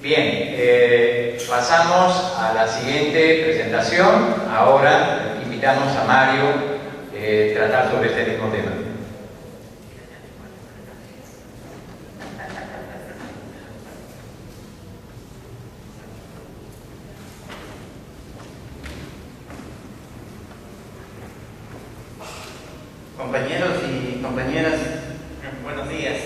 Bien, pasamos a la siguiente presentación. Ahora invitamos a Mario a tratar sobre este mismo tema. Compañeros y compañeras, buenos días.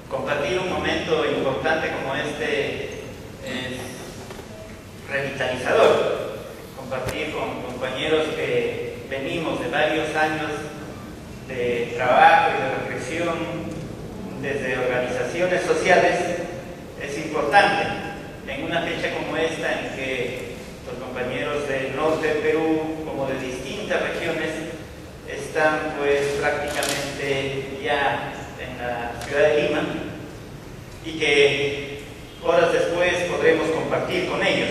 Compartir un momento importante como este es revitalizador. Compartir con compañeros que venimos de varios años de trabajo y de reflexión desde organizaciones sociales es importante. En una fecha como esta, en que los compañeros del norte del Perú, como de distintas regiones, están pues prácticamente ya en la ciudad de Lima, y que horas después podremos compartir con ellos,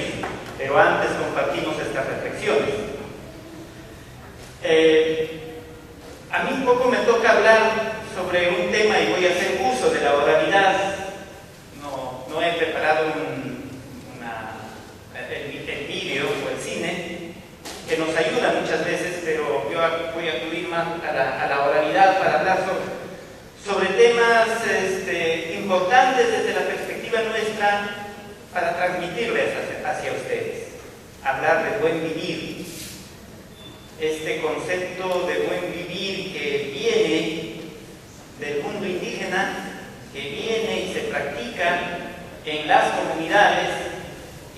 pero antes compartimos estas reflexiones. A mí un poco me toca hablar sobre un tema y voy a hacer uso de la oralidad. No he preparado el vídeo o el cine, que nos ayuda muchas veces, pero yo voy a acudir más a la oralidad para hablar sobre temas importantes desde la perspectiva nuestra, para transmitirles hacia ustedes. Hablar de buen vivir, este concepto de buen vivir que viene del mundo indígena, que viene y se practica en las comunidades,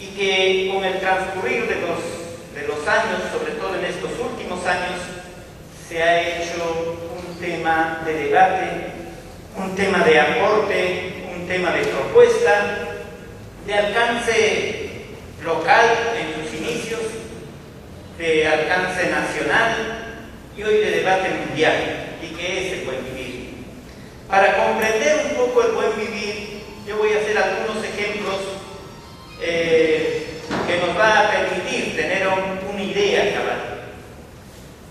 y que con el transcurrir de los años, sobre todo en estos últimos años, se ha hecho un tema de debate, un tema de aporte, un tema de propuesta, de alcance local en sus inicios, de alcance nacional y hoy de debate mundial. ¿Y qué es el buen vivir? Para comprender un poco el buen vivir, yo voy a hacer algunos ejemplos que nos va a permitir tener una idea cabal.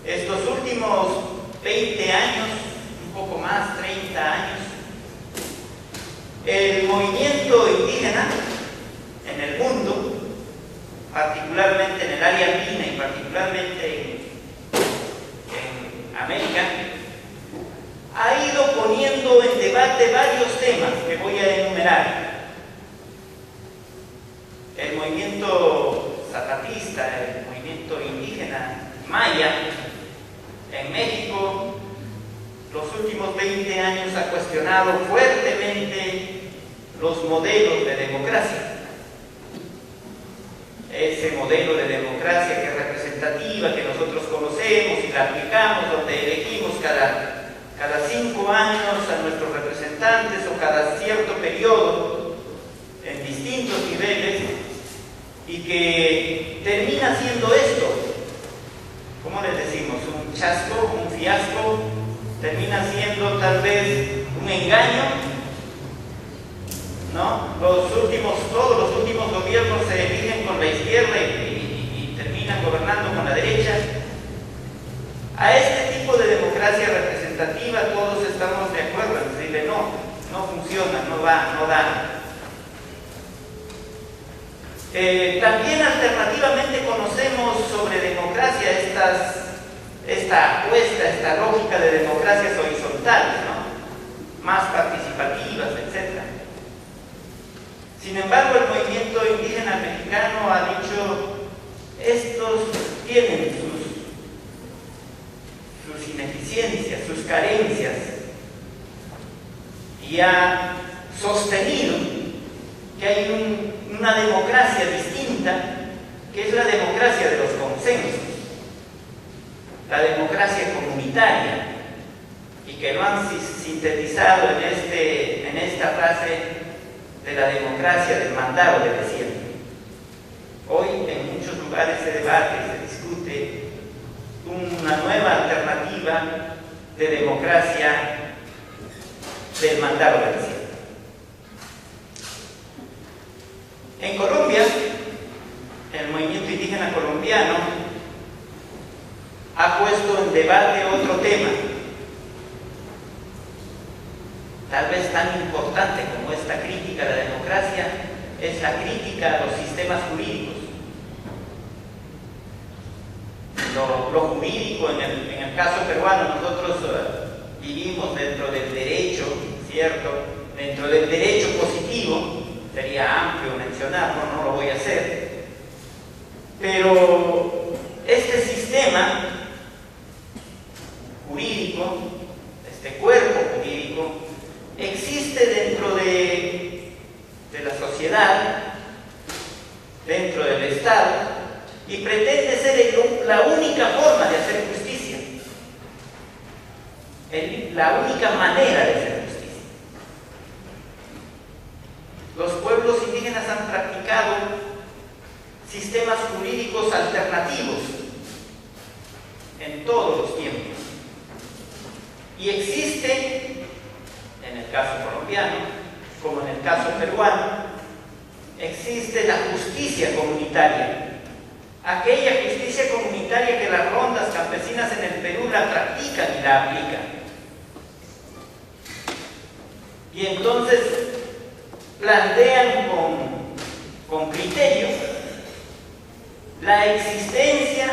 Estos últimos 20 años, un poco más, 30 años, el movimiento indígena en el mundo, particularmente en el área andina y particularmente en América, ha ido poniendo en debate varios temas que voy a enumerar. El movimiento zapatista, el movimiento indígena maya en México, los últimos 20 años ha cuestionado fuertemente los modelos de democracia. Ese modelo de democracia que es representativa, que nosotros conocemos y la aplicamos, donde elegimos cada 5 años a nuestros representantes o cada cierto periodo en distintos niveles, y que termina siendo esto, ¿cómo les decimos? Un chasco, un fiasco, termina siendo tal vez un engaño, ¿no? Todos los últimos gobiernos se eligen con la izquierda y terminan gobernando con la derecha. A este tipo de democracia representativa todos estamos de acuerdo en decirle no funciona, no da. También alternativamente conocemos sobre democracia esta apuesta, esta lógica de democracias horizontales, ¿no? Más participativas, etc. Sin embargo, el movimiento indígena mexicano ha dicho, estos tienen sus ineficiencias, sus carencias, y ha sostenido que hay una democracia distinta, que es la democracia de los consensos, la democracia comunitaria, y que lo han sintetizado en esta frase de la democracia del mandado de desierto. Hoy en muchos lugares se debate y se discute una nueva alternativa de democracia del mandado de desierto. En Colombia, el movimiento indígena colombiano ha puesto en debate otro tema. tal vez tan importante como esta crítica a la democracia, es la crítica a los sistemas jurídicos. Lo jurídico, en el caso peruano, nosotros vivimos dentro del derecho, ¿cierto? Dentro del derecho positivo, sería amplio mencionarlo, no lo voy a hacer, pero este sistema jurídico, este cuerpo jurídico, existe dentro de la sociedad, dentro del Estado, y pretende ser la única forma de hacer justicia, la única manera de hacer justicia. Los pueblos indígenas han practicado sistemas jurídicos alternativos en todos los tiempos. Y existe, en el caso colombiano, como en el caso peruano, existe la justicia comunitaria. Aquella justicia comunitaria que las rondas campesinas en el Perú la practican y la aplican. Y entonces plantean con criterio la existencia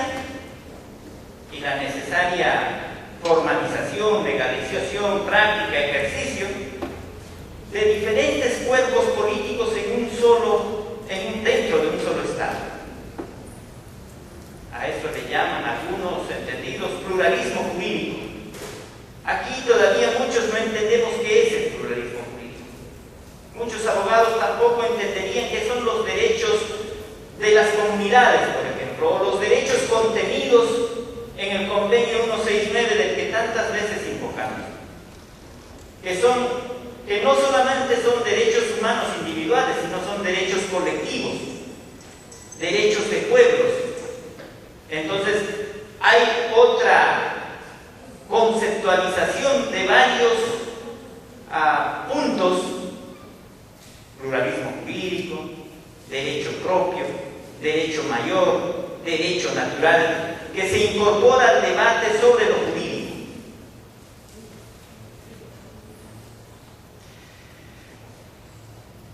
y la necesaria formalización, legalización, práctica, ejercicio de diferentes cuerpos políticos dentro de un solo Estado. A eso le llaman algunos entendidos pluralismo jurídico. Aquí todavía muchos no entendemos qué es el pluralismo jurídico. Muchos abogados tampoco entenderían qué son los derechos de las comunidades, por ejemplo, o los derechos contenidos en el convenio 169 del que tantas veces invocamos, que no solamente son derechos humanos individuales, sino son derechos colectivos, derechos de pueblos. Entonces, hay otra conceptualización de varios puntos: pluralismo jurídico, derecho propio, derecho mayor, derecho natural, que se incorpora al debate sobre lo jurídico.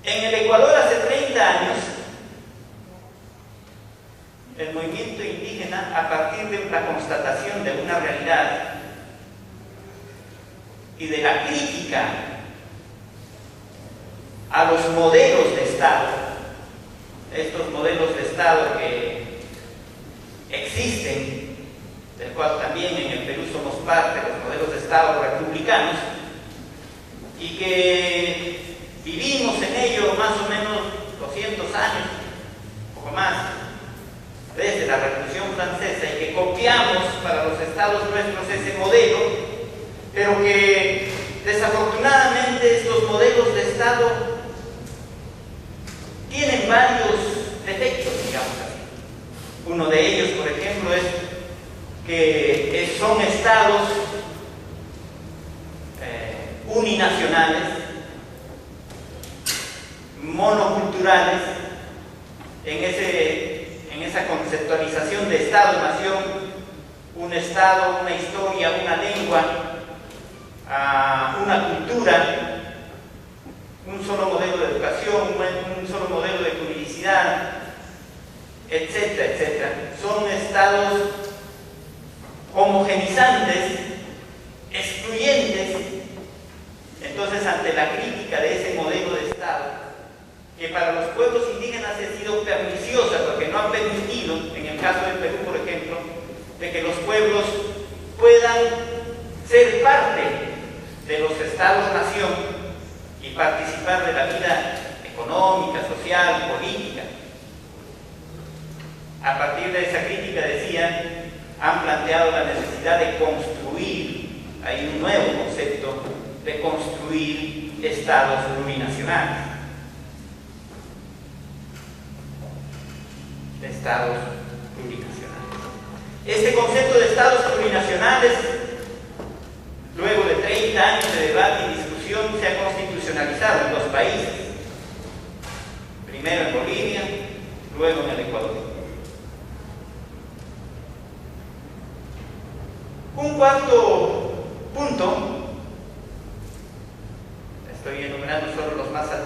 En el Ecuador, hace 30 años, el movimiento indígena, a partir de la constatación de una realidad y de la crítica a los modelos de Estado, estos modelos de Estado que existen, del cual también en el Perú somos parte, los modelos de Estado republicanos, y que vivimos en ello más o menos 200 años, un poco más, desde la Revolución Francesa, y que copiamos para los estados nuestros ese modelo, pero que desafortunadamente estos modelos de Estado tienen varios defectos, digamos así. Uno de ellos, por ejemplo, es que son estados uninacionales, monoculturales, en esa conceptualización de Estado-nación, un Estado, una historia, una lengua, una cultura, un solo modelo de educación, un solo modelo de juridicidad, etcétera, etcétera. Son estados homogenizantes, excluyentes. Entonces, ante la crítica de ese modelo de Estado, que para los pueblos indígenas ha sido perniciosa, porque no ha permitido, en el caso del Perú, por ejemplo, de que los pueblos puedan ser parte de los estados-nación y participar de la vida económica, social, política. A partir de esa crítica, decían, han planteado la necesidad de construir, hay un nuevo concepto, de construir estados plurinacionales. De estados plurinacionales. Este concepto de estados plurinacionales, luego de 30 años de debate y discusión, se ha constitucionalizado en 2 países. Primero en Bolivia, luego en el Ecuador. Un cuarto punto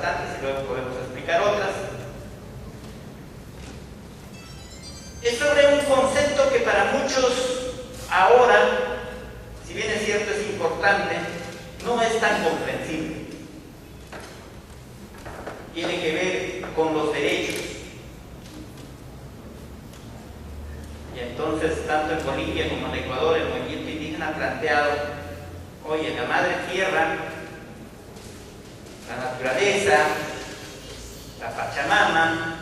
bastantes y luego podemos explicar otras. Es sobre un concepto que para muchos ahora, si bien es cierto es importante, no es tan comprensible. Tiene que ver con los derechos. Y entonces, tanto en Bolivia como en Ecuador, el movimiento indígena ha planteado, oye, la madre tierra, la naturaleza, la Pachamama,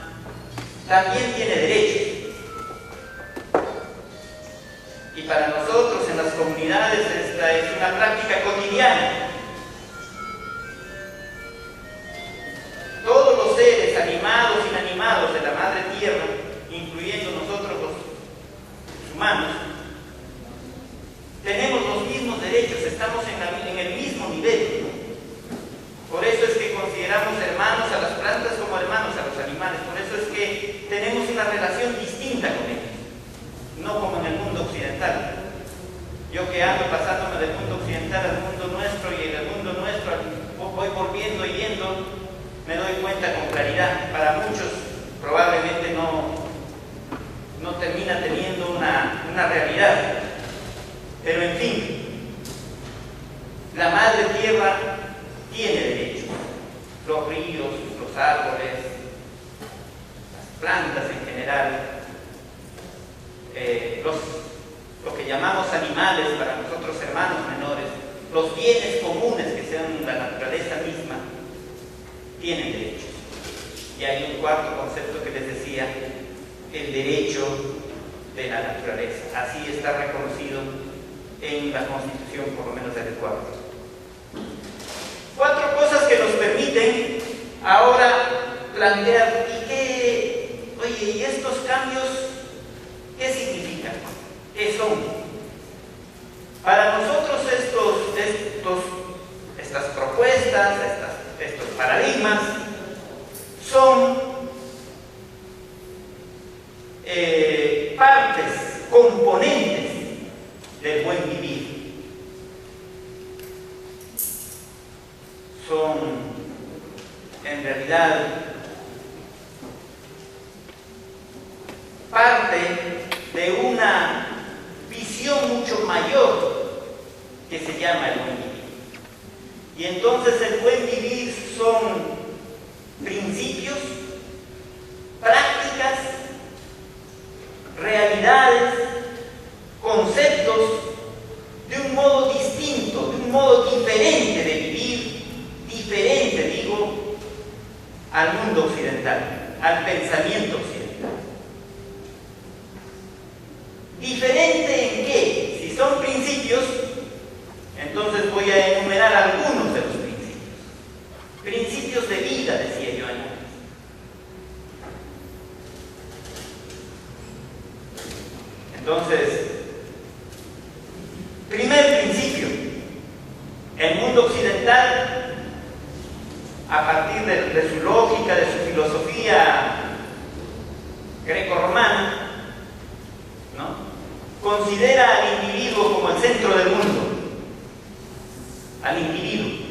también tiene derechos. Y para nosotros en las comunidades esta es una práctica cotidiana. Todos los seres animados e inanimados de la madre tierra, incluyendo nosotros los humanos, tenemos los mismos derechos, estamos en el mismo nivel, ¿no? Por eso es que consideramos hermanos a las plantas como hermanos a los animales, por eso es que tenemos una relación distinta con ellos, no como en el mundo occidental. Yo que ando pasándome del mundo occidental al mundo nuestro, y del mundo nuestro voy volviendo y viendo, me doy cuenta con claridad. Para muchos probablemente no termina teniendo una realidad, pero en fin, la madre tierra tiene derechos. Los ríos, los árboles, las plantas en general, lo que llamamos animales para nosotros hermanos menores, los bienes comunes que sean la naturaleza misma, tienen derechos. Y hay un cuarto concepto que les decía, el derecho de la naturaleza. Así está reconocido en la Constitución, por lo menos del Ecuador. Cuatro cosas que nos permiten ahora plantear, ¿y estos cambios qué significan? ¿Qué son? Para nosotros estas propuestas, estos paradigmas son partes, componentes del buen vivir. Son en realidad parte de una visión mucho mayor que se llama el buen vivir. Y entonces el buen vivir son principios, prácticas, realidades, conceptos de un modo distinto, de un modo diferente de vivir, diferente, digo, al mundo occidental, al pensamiento occidental. ¿Diferente en qué? Si son principios, entonces voy a enumerar algunos de los principios. Principios de vida, decía yo antes. Entonces, primer principio, el mundo occidental, a partir de su lógica, de su filosofía greco-romana, ¿no?, considera al individuo como el centro del mundo, al individuo.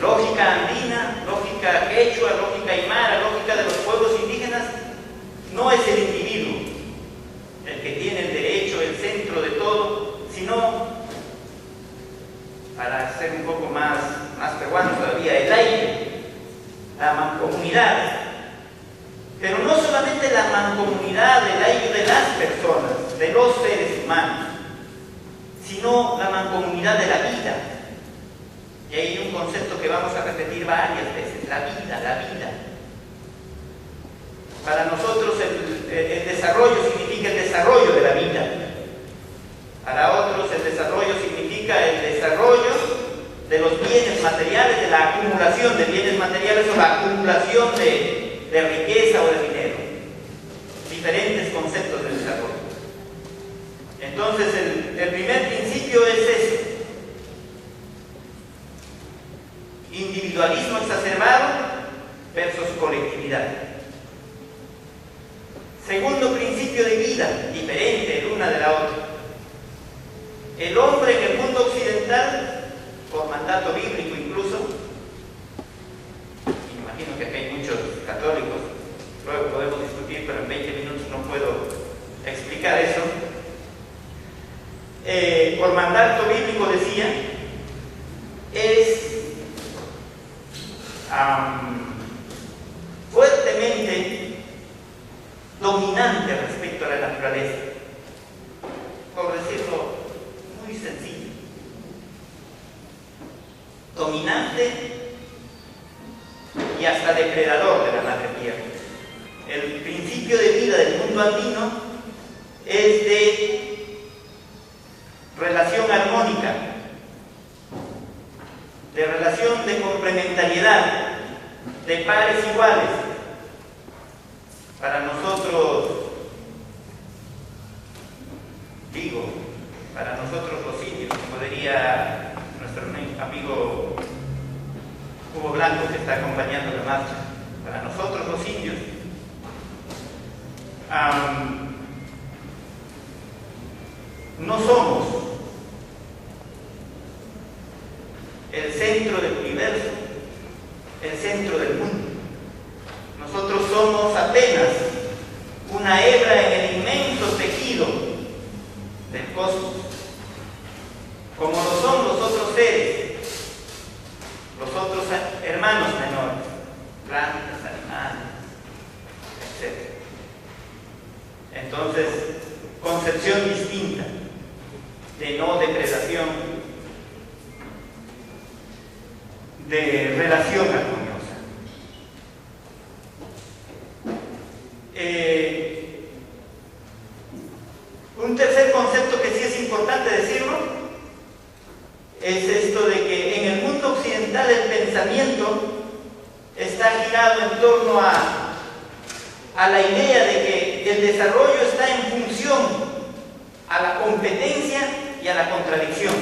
Lógica andina, lógica quechua, lógica aymara, lógica de los pueblos indígenas, no es el individuo el que tiene el derecho, el centro de todo, sino, para ser un poco más peruanos todavía, el aire, la mancomunidad. Pero no solamente la mancomunidad, el aire de las personas, de los seres humanos, sino la mancomunidad de la vida. Y hay un concepto que vamos a repetir varias veces, la vida, la vida. Para nosotros el desarrollo significa el desarrollo de la vida. Para otros el desarrollo significa el desarrollo de los bienes materiales, de la acumulación de bienes materiales o la acumulación de riqueza o de dinero. Diferentes conceptos de desarrollo. Entonces el primer principio es ese. Individualismo exacerbado versus colectividad. Segundo principio de vida, diferente el una de la otra. El hombre en el mundo occidental, por mandato bíblico incluso, mandato bíblico decía, es fuertemente dominante respecto a la naturaleza, por decirlo muy sencillo. Dominante y hasta depredador de la madre tierra. El principio de vida del mundo andino es de relación armónica, de relación de complementariedad, de pares iguales. Para nosotros, para nosotros los indios, como diría nuestro amigo Hugo Blanco, que está acompañando la marcha, para nosotros los indios, no somos el centro del universo, el centro del mundo. Nosotros somos apenas una hebra en el inmenso tejido del cosmos, como lo son los otros seres, los otros hermanos menores, plantas, animales, etc. Entonces, concepción distinta de no depredación, de relación armoniosa. Un tercer concepto que sí es importante decirlo es esto de que en el mundo occidental el pensamiento está girado en torno a la idea de que el desarrollo está en función a la competencia y a la contradicción,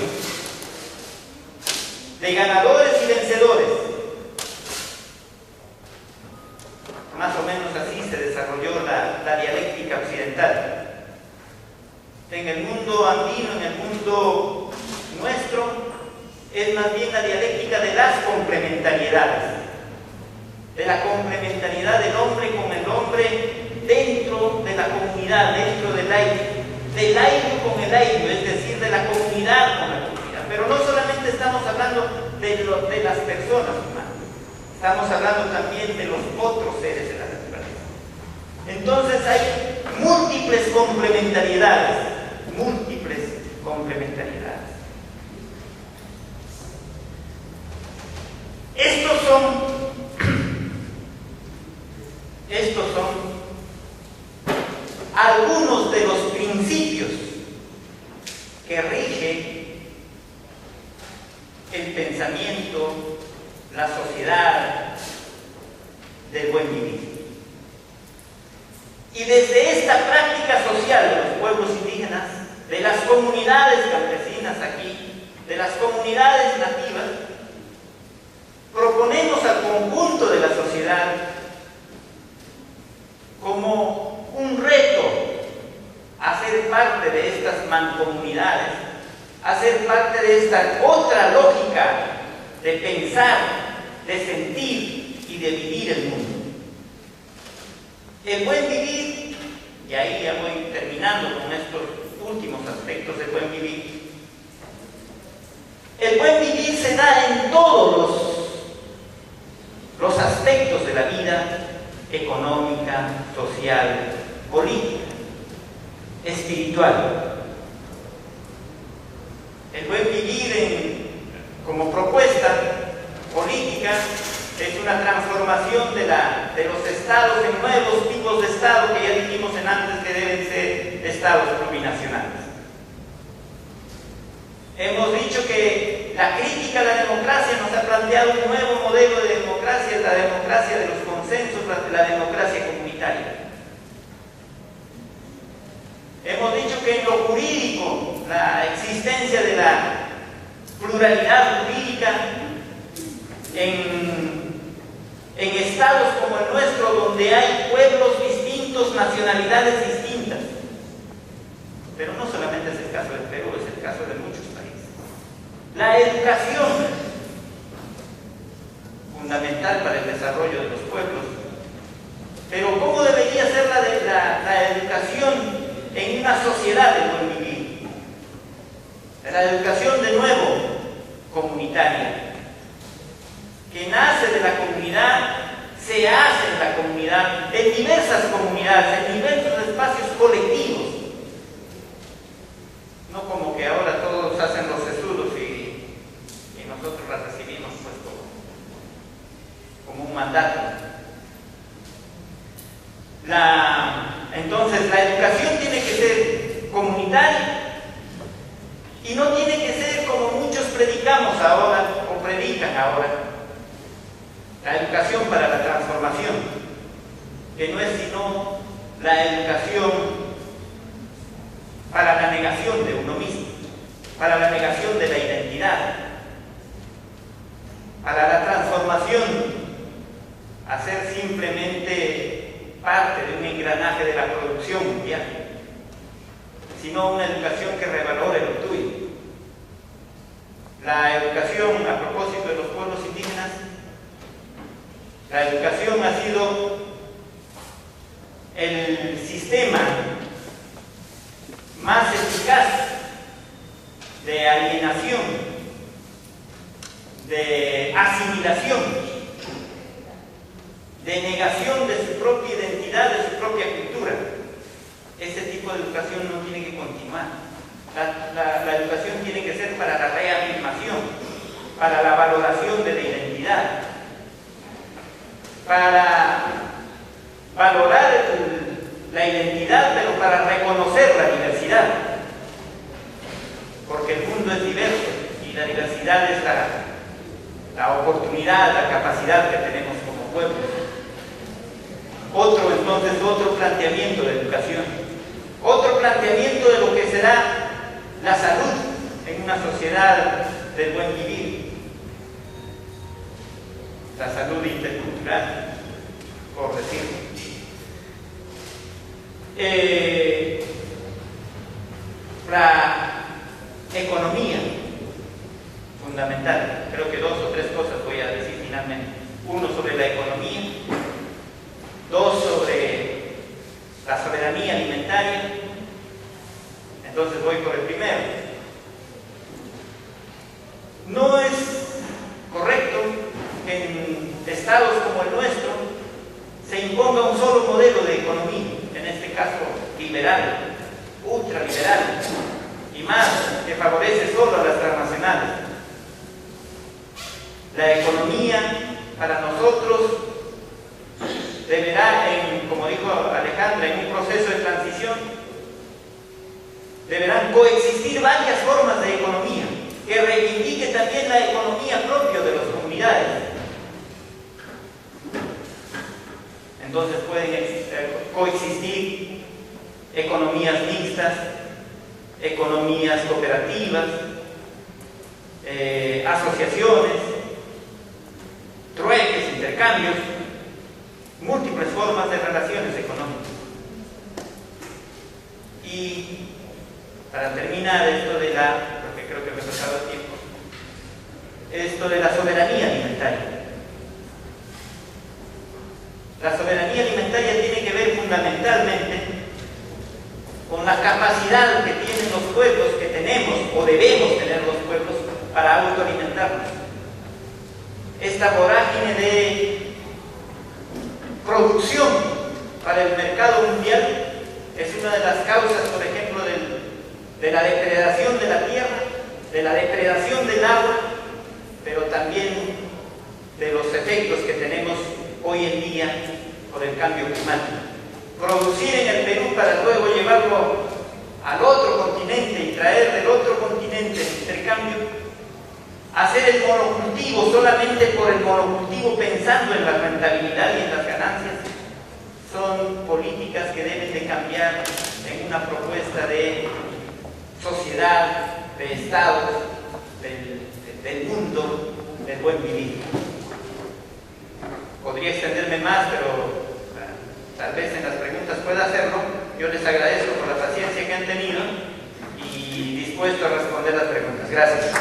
de ganadores y vencedores. Más o menos así se desarrolló la dialéctica occidental. En el mundo andino, en el mundo nuestro, es más bien la dialéctica de las complementariedades, de la complementariedad del hombre con el hombre dentro de la comunidad, dentro del aire con el aire, es decir, de la comunidad con la comunidad. Pero no solamente estamos hablando de las personas humanas, estamos hablando también de los otros seres de la naturaleza. Entonces hay múltiples complementariedades, Estos son algunos de los principios que rigen el pensamiento, la sociedad del buen vivir. Y desde esta práctica social de los pueblos indígenas, de las comunidades campesinas aquí, de las comunidades nativas, proponemos al conjunto de la sociedad como un reto a ser parte de estas mancomunidades, a ser parte de esta otra lógica de pensar, de sentir y de vivir el mundo. El buen vivir, y ahí ya voy terminando con estos últimos aspectos del buen vivir. El buen vivir se da en todos los aspectos de la vida económica, social, política, espiritual. El buen vivir como propuesta política es una transformación de los estados en nuevos tipos de estado que ya dijimos antes que deben ser estados plurinacionales. Hemos dicho que la crítica a la democracia nos ha planteado un nuevo modelo de democracia, la democracia de los consensos, la democracia comunitaria. Hemos dicho que en lo jurídico, la existencia de la pluralidad jurídica en estados como el nuestro, donde hay pueblos distintos, nacionalidades distintas. Pero no solamente es el caso del Perú, es el caso de muchos países. La educación, fundamental para el desarrollo de los pueblos. Pero ¿cómo debería ser la educación en una sociedad de buen vivir? La educación, de nuevo, comunitaria, que nace de la comunidad, se hace en la comunidad, en diversas comunidades, en diversos espacios colectivos. No como que ahora todos hacen los sesudos y nosotros las recibimos pues como un mandato. Entonces la educación tiene que ser comunitaria y no tiene que ser como muchos predicamos ahora o predican ahora. La educación para la transformación, que no es sino la educación para la negación de uno mismo, para la negación de la identidad, para la transformación a ser simplemente parte de un engranaje de la producción mundial, sino una educación que revalore lo tuyo. La educación, a propósito de los pueblos indígenas, la educación ha sido el sistema más eficaz de alienación, de asimilación, de negación de su propia identidad, de su propia cultura. Ese tipo de educación no tiene que continuar. La educación tiene que ser para la reafirmación, para la valoración de la identidad, para valorar la identidad, pero para reconocer la diversidad, porque el mundo es diverso y la diversidad es la oportunidad, la capacidad que tenemos como pueblo. Otro planteamiento de educación, otro planteamiento de lo que será la salud en una sociedad del buen vivir, la salud intercultural, por decirlo. La economía, fundamental. Creo que 2 o 3 cosas voy a decir finalmente. 1 sobre la economía, 2 sobre la soberanía alimentaria. Entonces voy por el primero. No es correcto que en estados como el nuestro se imponga un solo modelo de economía, en este caso liberal, ultraliberal, y más, que favorece solo a las transnacionales. La economía para nosotros deberá, como dijo Alejandra, en un proceso de transición, deberán coexistir varias formas de economía, que reivindique también la economía propia de las comunidades. Entonces pueden coexistir economías mixtas, economías cooperativas, asociaciones, trueques, intercambios, múltiples formas de relaciones económicas. Y para terminar esto de porque creo que me he pasado el tiempo, esto de la soberanía alimentaria. La soberanía alimentaria tiene que ver fundamentalmente con la capacidad que tienen los pueblos, que tenemos o debemos tener los pueblos para autoalimentarnos. Esta vorágine de producción para el mercado mundial es una de las causas, por ejemplo, de la depredación de la tierra, de la depredación del agua, pero también de los efectos que tenemos hoy en día por el cambio climático. Producir en el Perú para luego llevarlo al otro continente y traer del otro continente el intercambio, hacer el monocultivo solamente por el monocultivo pensando en la rentabilidad y en las ganancias, son políticas que deben de cambiar en una propuesta de sociedad, de estados, del mundo, del buen vivir. Podría extenderme más, pero tal vez en las preguntas pueda hacerlo. Yo les agradezco por la paciencia que han tenido y dispuesto a responder las preguntas. Gracias.